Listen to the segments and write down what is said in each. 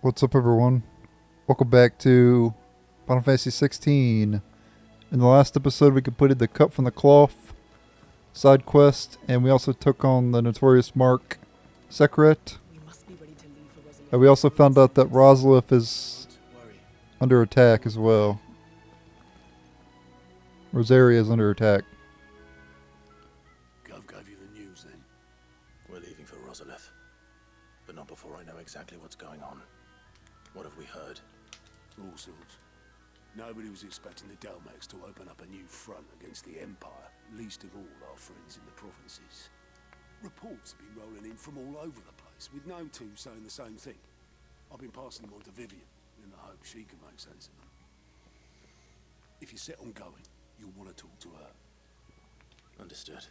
What's up, everyone? Welcome back to Final Fantasy 16. In the last episode, we completed the Cut from the Cloth side quest, and we also took on the notorious Mark Sekret. And we also found out that Rosalith is under attack as well. Rosaria is under attack. Gov gave you the news then? We're leaving for Rosalith, but not before I know exactly what's going on. What have we heard? All sorts. Nobody was expecting the Dalmex to open up a new front against the Empire, least of all our friends in the provinces. Reports have been rolling in from all over the place, with no two saying the same thing. I've been passing them on to Vivian, in the hope she can make sense of them. If you're set on going, you'll want to talk to her. Understood.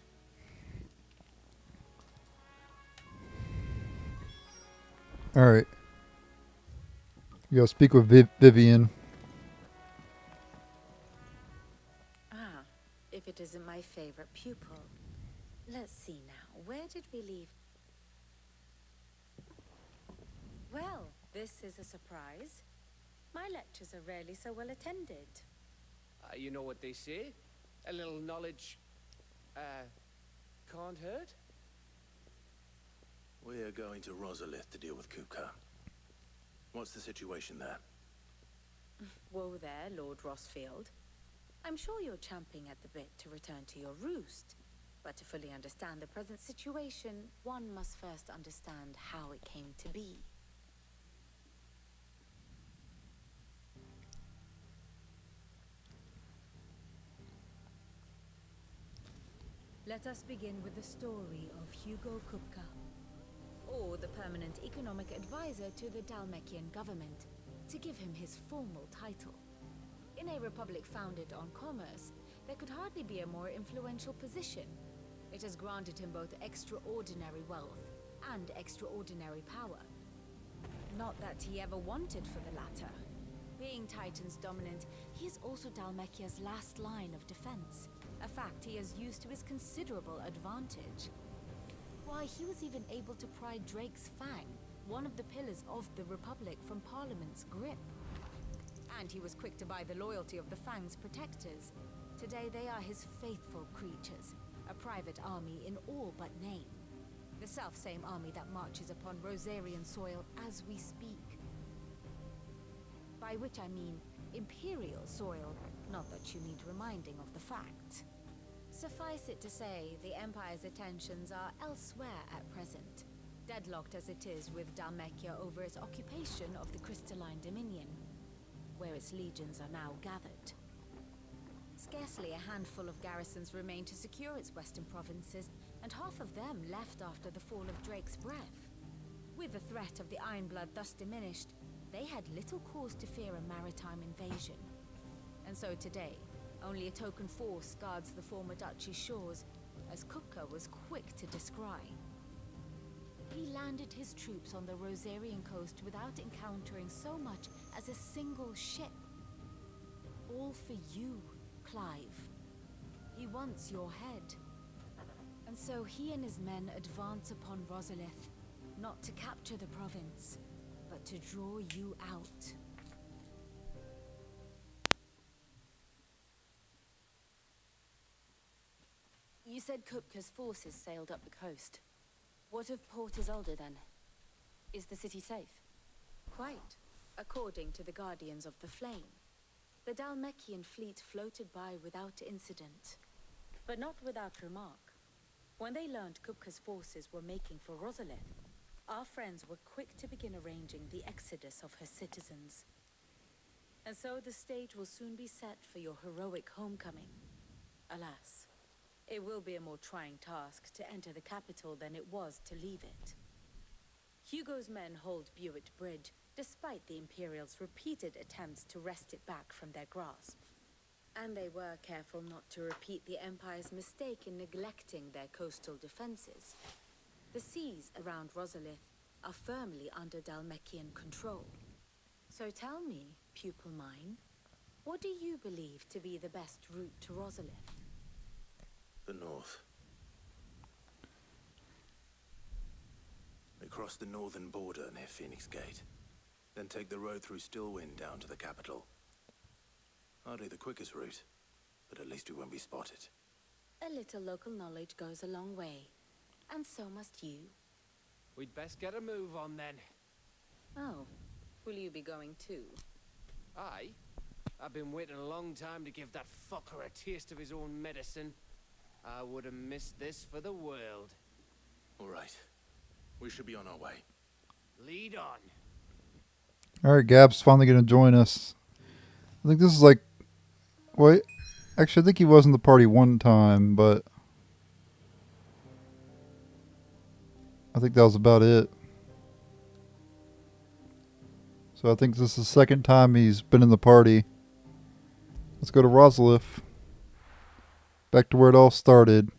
Alright. You gotta speak with Vivian. Ah, if it isn't my favorite pupil. Let's see now, where did we leave? Well, this is a surprise. My lectures are rarely so well attended. You know what they say? A little knowledge, can't hurt? We're going to Rosalith to deal with Kupka. What's the situation there? Whoa there, Lord Rossfield. I'm sure you're champing at the bit to return to your roost. But to fully understand the present situation, one must first understand how it came to be. Let us begin with the story of Yugioh Kupka, Or the permanent economic advisor to the Dalmekian government, to give him his formal title. In a republic founded on commerce, there could hardly be a more influential position. It has granted him both extraordinary wealth and extraordinary power. Not that he ever wanted for the latter. Being Titan's dominant, he is also Dalmekia's last line of defense, a fact he has used to his considerable advantage. Why, he was even able to pry Drake's Fang, one of the pillars of the Republic, from Parliament's grip. And he was quick to buy the loyalty of the Fang's protectors. Today they are his faithful creatures, a private army in all but name. The self-same army that marches upon Rosarian soil as we speak. By which I mean Imperial soil, not that you need reminding of the fact. Suffice it to say, the Empire's attentions are elsewhere at present, deadlocked as it is with Dalmekia over its occupation of the Crystalline Dominion, where its legions are now gathered. Scarcely a handful of garrisons remain to secure its western provinces, and half of them left after the fall of Drake's breath. With the threat of the Ironblood thus diminished, they had little cause to fear a maritime invasion. And so today, only a token force guards the former duchy's shores, as Kupka was quick to descry. He landed his troops on the Rosarian coast without encountering so much as a single ship. All for you, Clive. He wants your head. And so he and his men advance upon Rosalith, not to capture the province, but to draw you out. You said Kupka's forces sailed up the coast. What of Port Isolde then? Is the city safe? Quite, according to the Guardians of the Flame. The Dalmekian fleet floated by without incident, but not without remark. When they learned Kupka's forces were making for Rosalith, our friends were quick to begin arranging the exodus of her citizens. And so the stage will soon be set for your heroic homecoming. Alas, it will be a more trying task to enter the capital than it was to leave it. Yugioh's men hold Buick Bridge, despite the Imperials' repeated attempts to wrest it back from their grasp. And they were careful not to repeat the Empire's mistake in neglecting their coastal defenses. The seas around Rosalith are firmly under Dalmekian control. So tell me, pupil mine, what do you believe to be the best route to Rosalith? The north. We crossed the northern border near Phoenix Gate. Then take the road through Stillwind down to the capital. Hardly the quickest route, but at least we won't be spotted. A little local knowledge goes a long way. And so must you. We'd best get a move on then. Oh, will you be going too? Aye. I've been waiting a long time to give that fucker a taste of his own medicine. I would have missed this for the world. All right. We should be on our way. Lead on. Alright, Gab's finally going to join us. I think this is like... Wait. Actually, I think he was in the party one time, but... I think that was about it. So I think this is the second time he's been in the party. Let's go to Rosalith. Back to where it all started.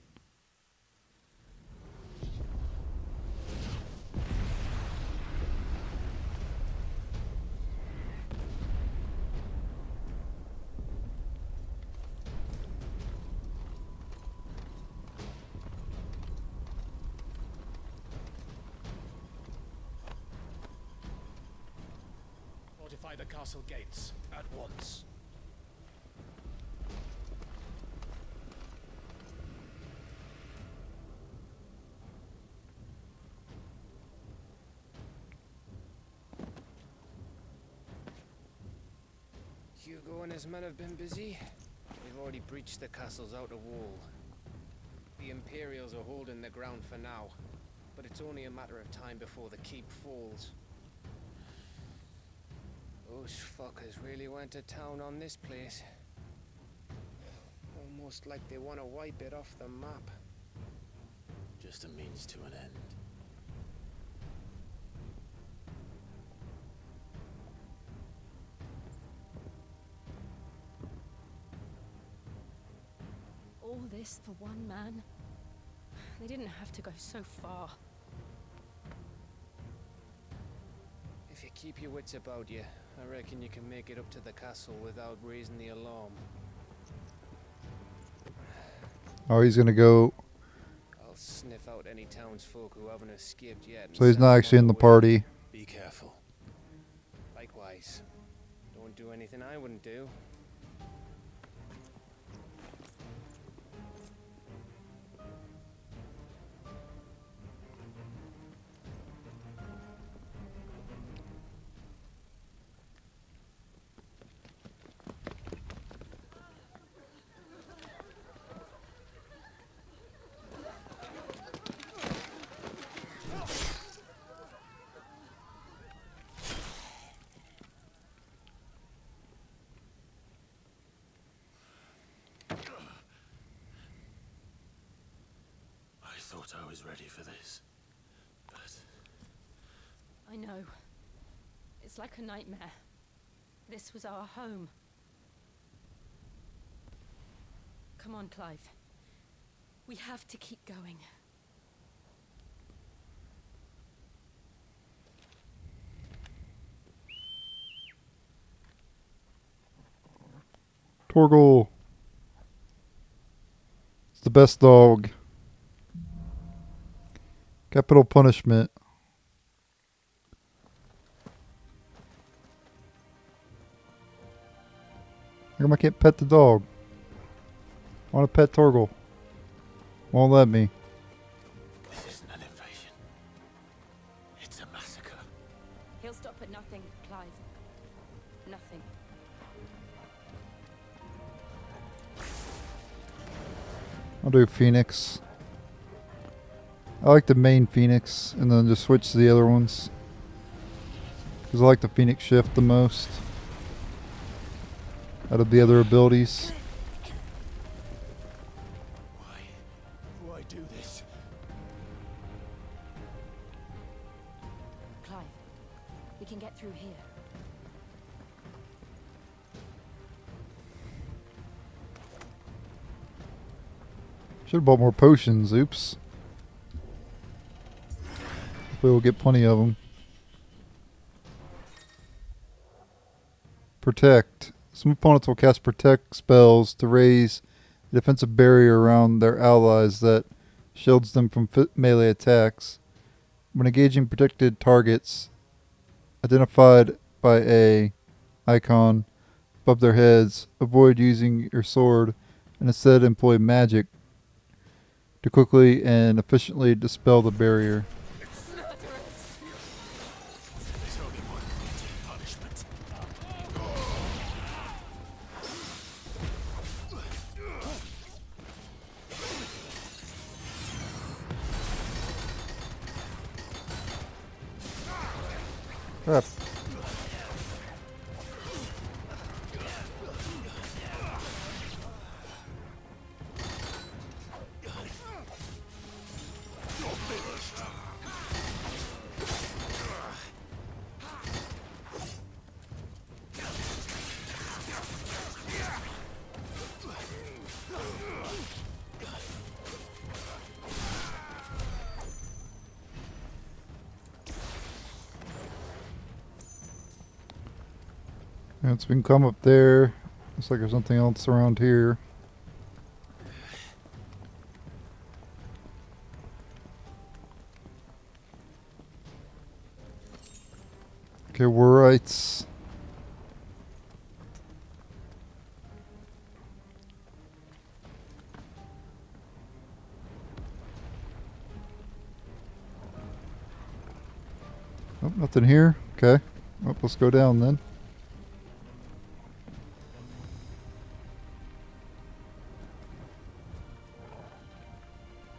Fortify the castle gates at once. Yugioh and his men have been busy. They've already breached the castle's outer wall. The Imperials are holding the ground for now, but it's only a matter of time before the keep falls. Those fuckers really went to town on this place. Almost like they want to wipe it off the map. Just a means to an end. All this for one man? They didn't have to go so far. If you keep your wits about you, I reckon you can make it up to the castle without raising the alarm. Oh, he's going to go... I'll sniff out any townsfolk who haven't escaped yet. and So he's send not them actually on in the their way. party. Be careful. Likewise. Don't do anything I wouldn't do. I thought I was ready for this, but I know. It's like a nightmare. This was our home. Come on, Clive. We have to keep going. Torgal. It's the best dog. Capital punishment. How come I can't pet the dog? I want to pet Torgal. Won't let me. this isn't an invasion. It's a massacre. He'll stop at nothing, Clive. Nothing. I'll do Phoenix. I like the main Phoenix and then just switch to the other ones. Because I like the Phoenix shift the most. Out of the other abilities. Why do this? Clive, we can get through here. Should have bought more potions, oops. Hopefully we'll get plenty of them. Protect. Some opponents will cast protect spells to raise a defensive barrier around their allies that shields them from melee attacks. When engaging protected targets, identified by a icon above their heads. Avoid using your sword and instead employ magic to quickly and efficiently dispel the barrier. There's only one punishment. Crap. Once we can come up there. Looks like there's something else around here. Okay, we're right. Oh, nothing here. Okay. Well, let's go down then.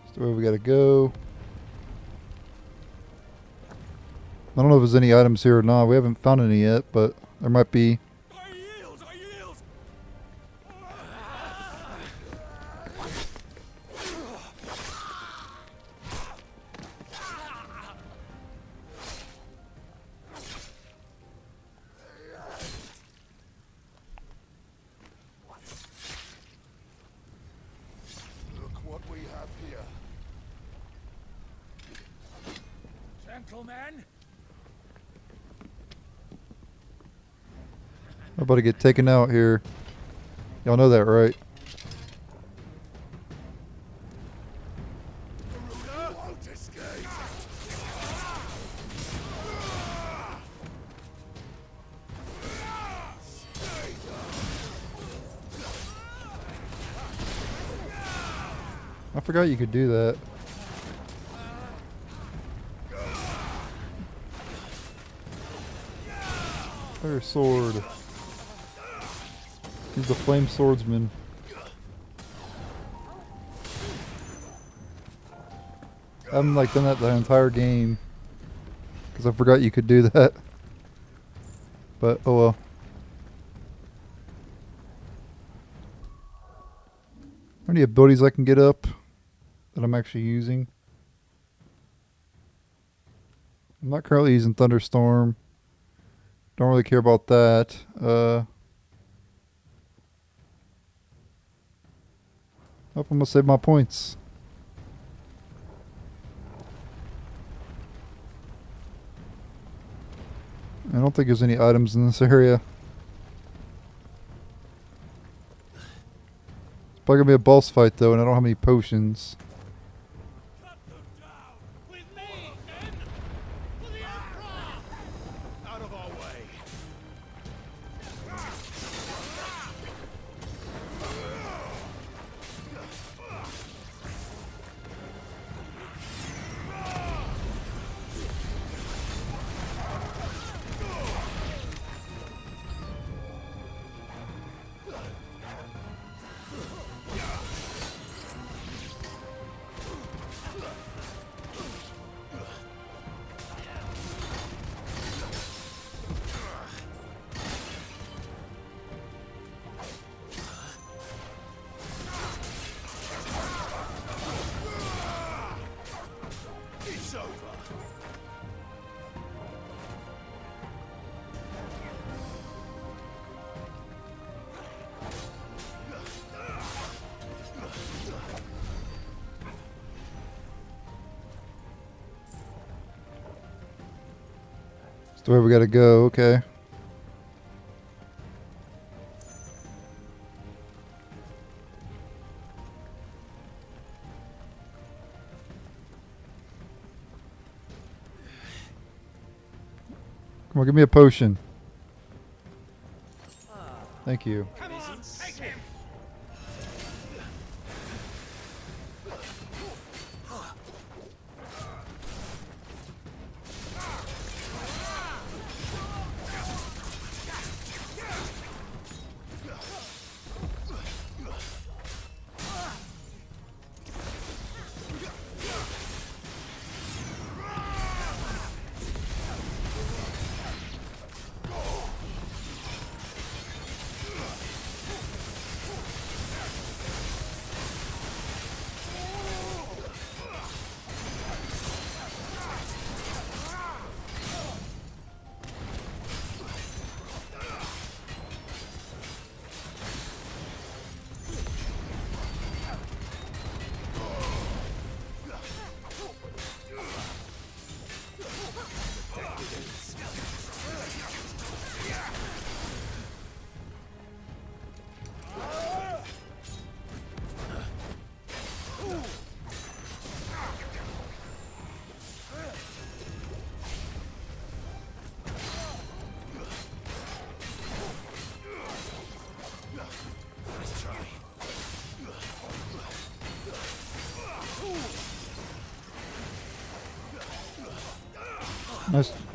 That's the way we gotta go. I don't know if there's any items here or not. We haven't found any yet, but there might be. I yield! I yield! Look what we have here. Gentlemen! I'm about to get taken out here. Y'all know that, right? Won't escape! I forgot you could do that. Fire sword. He's the flame swordsman. I haven't like done that the entire game because I forgot you could do that. But oh well. How many abilities I can get up that I'm actually using? I'm not currently using Thunderstorm. Don't really care about that. I'm gonna save my points. I don't think there's any items in this area. It's probably gonna be a boss fight though, and I don't have any potions. Cut them down! With me, men! For the Emperor! Out of our way! It's over! That's the way we gotta go, okay. Come on, give me a potion. Thank you. Come on, take him!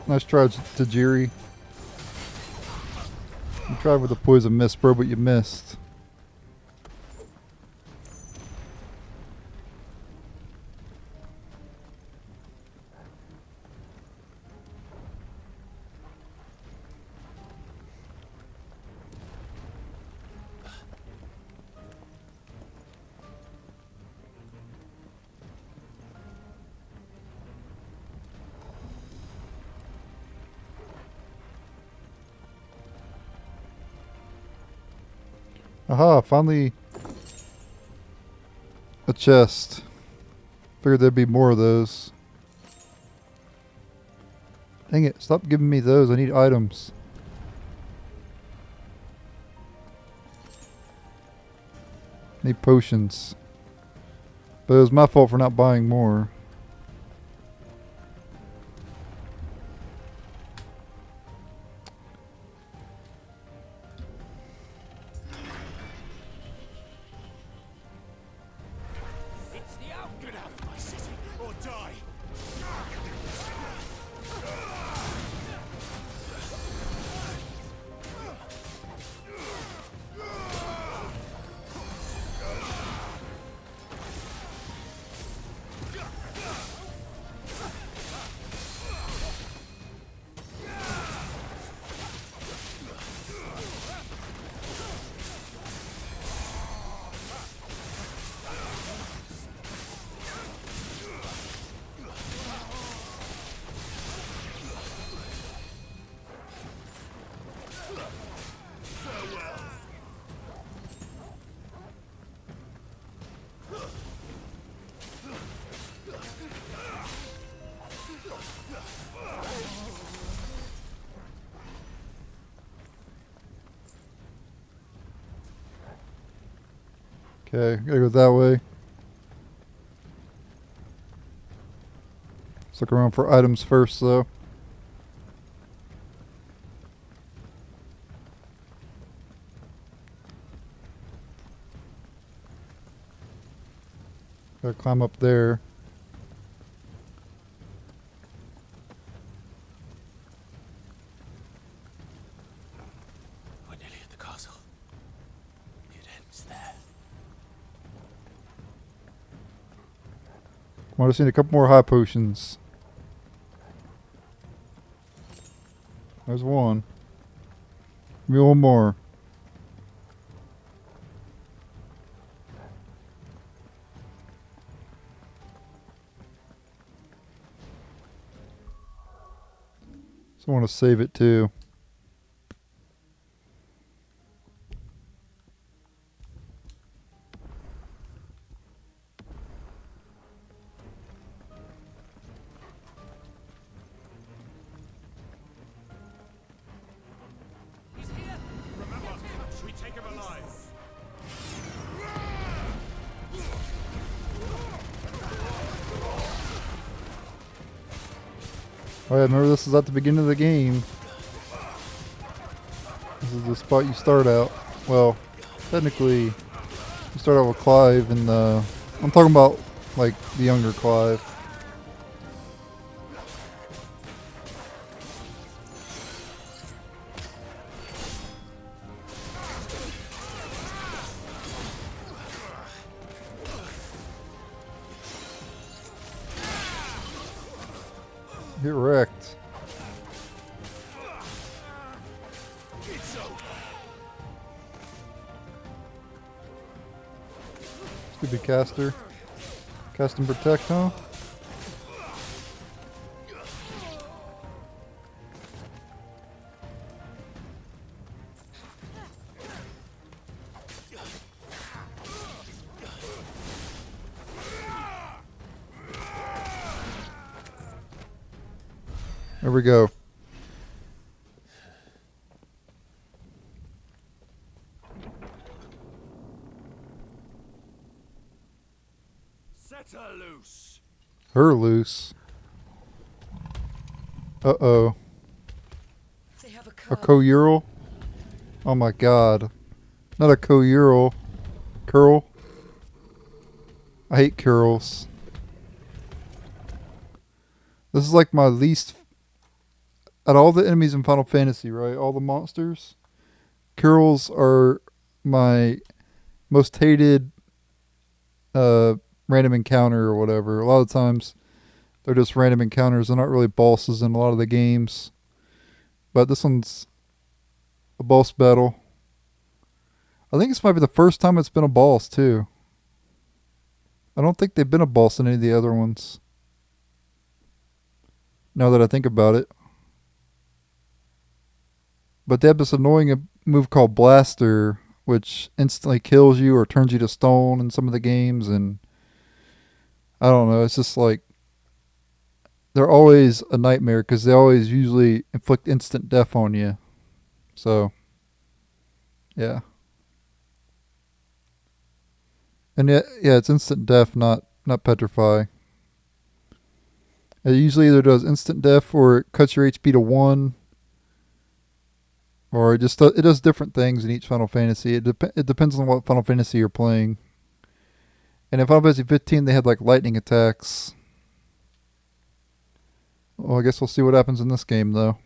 Nice try, Tajiri. You tried with the poison mist, bro, but you missed. Aha, finally a chest. Figured there'd be more of those. Dang it, stop giving me those. I need items. Need potions. But it was my fault for not buying more. It's the out. Get out of my city or die. Okay, gotta go that way. Let's look around for items first, though. Gotta climb up there. We're nearly at the castle. It ends there. Come on, I just need a couple more high potions. There's one. Give me one more. So I want to save it too. Remember, we take him alive. Oh yeah, remember this is at the beginning of the game. This is the spot you start out. Well, technically, you start out with Clive, and I'm talking about like the younger Clive. Get wrecked. Stupid caster. Cast and protect, huh? There we go. Set her loose. Her loose. Uh-oh. They have a A co-Ural? Oh my god. Not a co-Ural. Curl? I hate curls. This is like my least... Out of all the enemies in Final Fantasy, right? All the monsters. Curls are my most hated random encounter or whatever. A lot of times they're just random encounters. They're not really bosses in a lot of the games. But this one's a boss battle. I think this might be the first time it's been a boss too. I don't think they've been a boss in any of the other ones. Now that I think about it. But they have this annoying move called Blaster, which instantly kills you or turns you to stone in some of the games, and I don't know, it's just like they're always a nightmare because they always usually inflict instant death on you. So, yeah. And yeah, it's instant death, not petrify. It usually either does instant death or it cuts your HP to 1. Or it does different things in each Final Fantasy. It depends on what Final Fantasy you're playing. And in Final Fantasy 15, they had like lightning attacks. Well, I guess we'll see what happens in this game, though.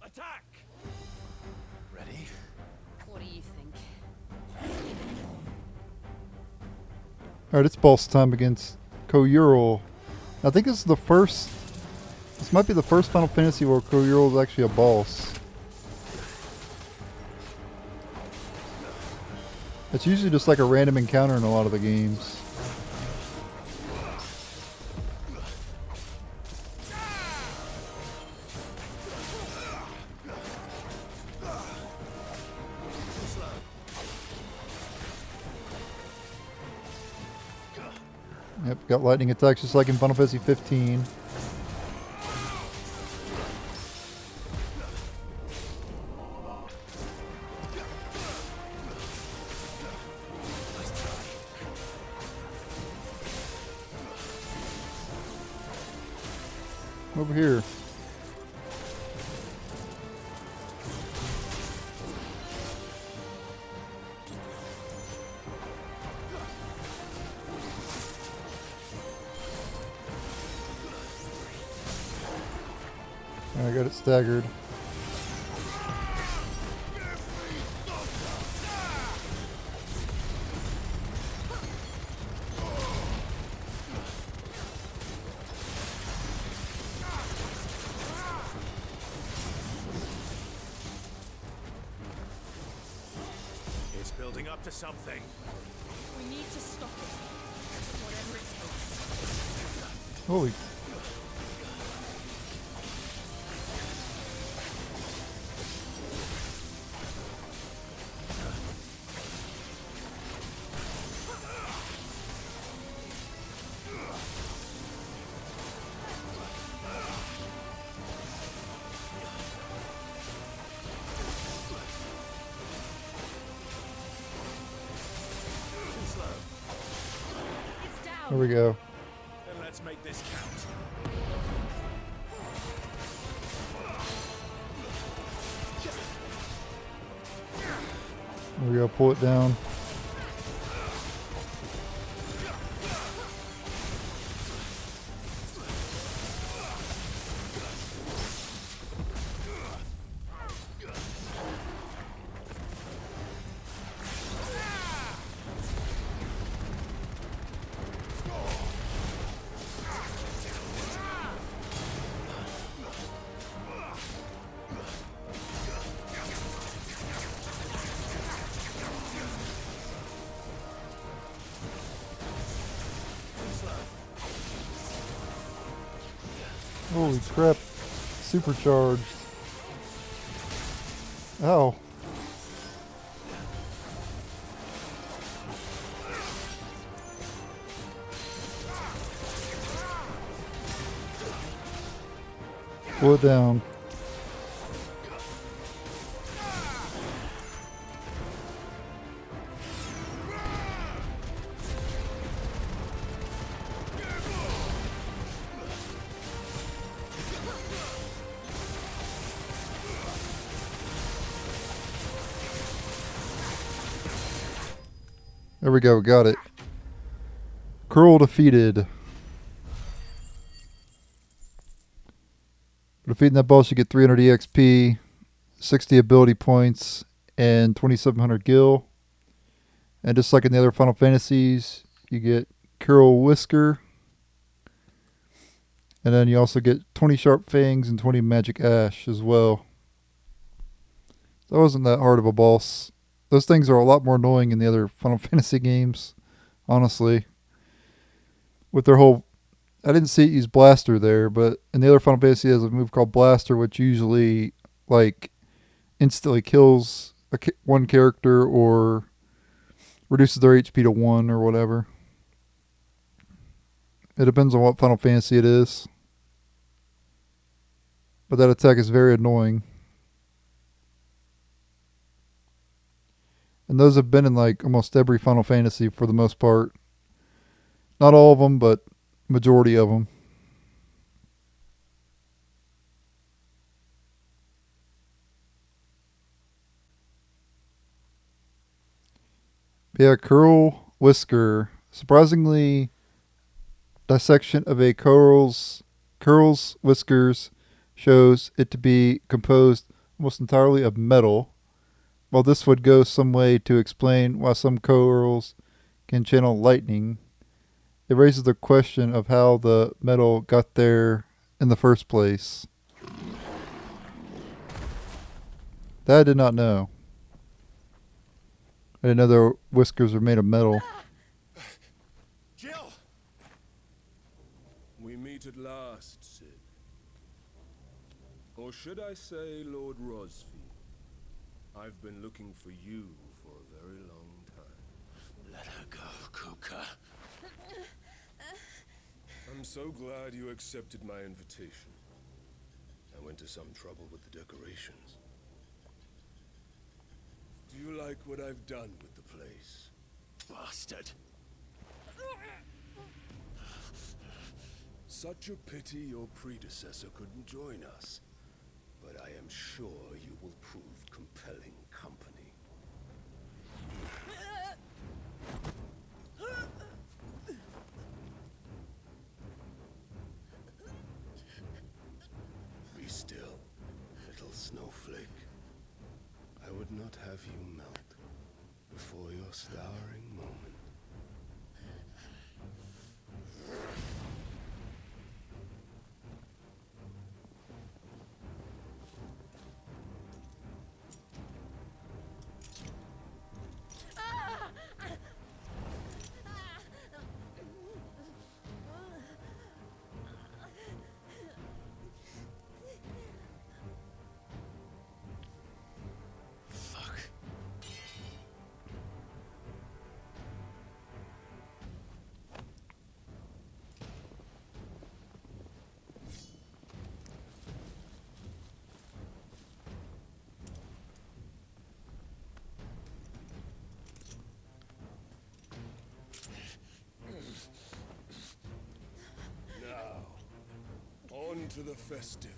Attack! Ready? What do you think? Alright, it's boss time against ko-Ural. I think this is the first... This might be the first Final Fantasy where ko-Ural is actually a boss. It's usually just like a random encounter in a lot of the games. Yep, got lightning attacks just like in Final Fantasy 15. Over here. I got it staggered. It's building up to something. We need to stop it. Whatever it takes. Holy. It's down. There we go. Then let's make this count. There we go. Pull it down. Holy crap. Supercharged. Ow. Pull it down. There we go, got it. Curl defeated. For defeating that boss, you get 300 EXP, 60 ability points, and 2,700 gil. And just like in the other Final Fantasies, you get Curl Whisker. And then you also get 20 Sharp Fangs and 20 Magic Ash as well. That wasn't that hard of a boss. Those things are a lot more annoying in the other Final Fantasy games, honestly. With their whole... I didn't see it use Blaster there, but in the other Final Fantasy has a move called Blaster, which usually, like, instantly kills one character or reduces their HP to 1 or whatever. It depends on what Final Fantasy it is. But that attack is very annoying. And those have been in like almost every Final Fantasy for the most part. Not all of them, but majority of them. Yeah, Curl Whisker. Surprisingly, dissection of a curl's whiskers shows it to be composed almost entirely of metal. While this would go some way to explain why some curls can channel lightning, it raises the question of how the metal got there in the first place. That I did not know. I didn't know their whiskers were made of metal. Jill! We meet at last, Sid. Or should I say Lord Rosfield? I've been looking for you for a very long time. Let her go, Kuka. I'm so glad you accepted my invitation. I went to some trouble with the decorations. Do you like what I've done with the place? Bastard. Such a pity your predecessor couldn't join us. But I am sure you will prove compelling company. Be still, little snowflake. I would not have you melt before your flowering moment. for the festivities.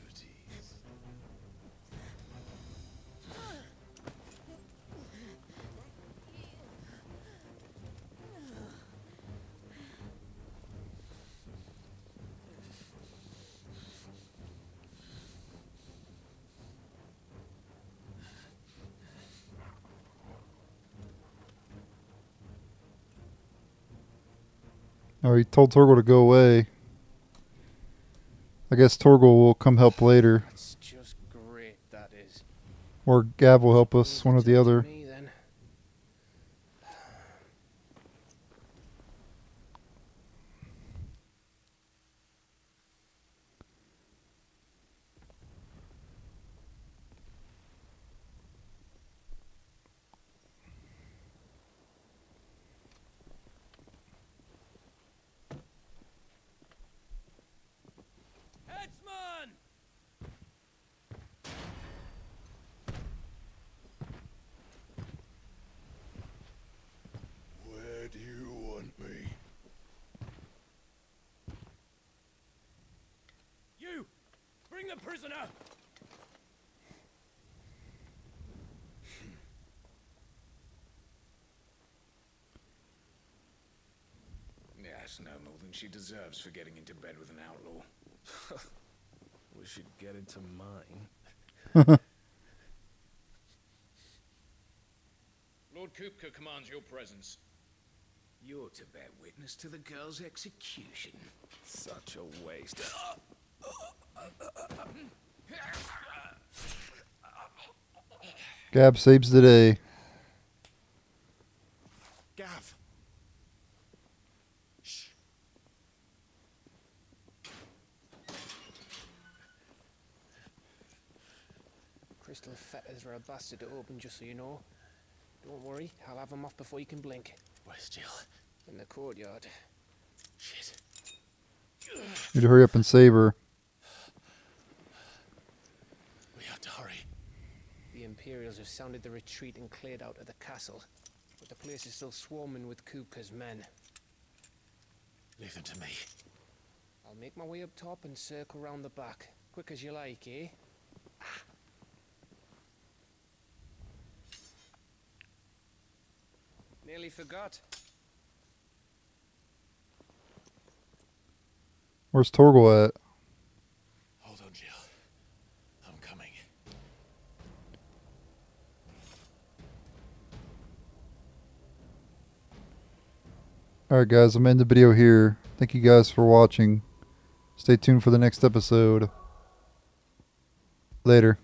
Oh, he told Torgal to go away. I guess Torgal will come help later. That's just great, that is. Or Gav will help us, Suppose one or it's the up to other. me, then. Headsman! Where do you want me? You! Bring the prisoner! Yes, no more than she deserves for getting into bed with an outlaw. We should get into mine. Lord Kupka commands your presence. You're to bear witness to the girl's execution. Such a waste. Gab saves the day. Gav! Shh. Crystal fetters are a bastard to open, just so you know. Don't worry, I'll have them off before you can blink. Where's Jill? In the courtyard. Shit. Need to hurry up and save her. We have to hurry. The Imperials have sounded the retreat and cleared out of the castle. But the place is still swarming with Kupka's men. Leave them to me. I'll make my way up top and circle round the back. Quick as you like, eh? Nearly forgot. Where's Torgal at? Hold on, Jill. I'm coming. Alright guys, I'm ending the video here. Thank you guys for watching. Stay tuned for the next episode. Later.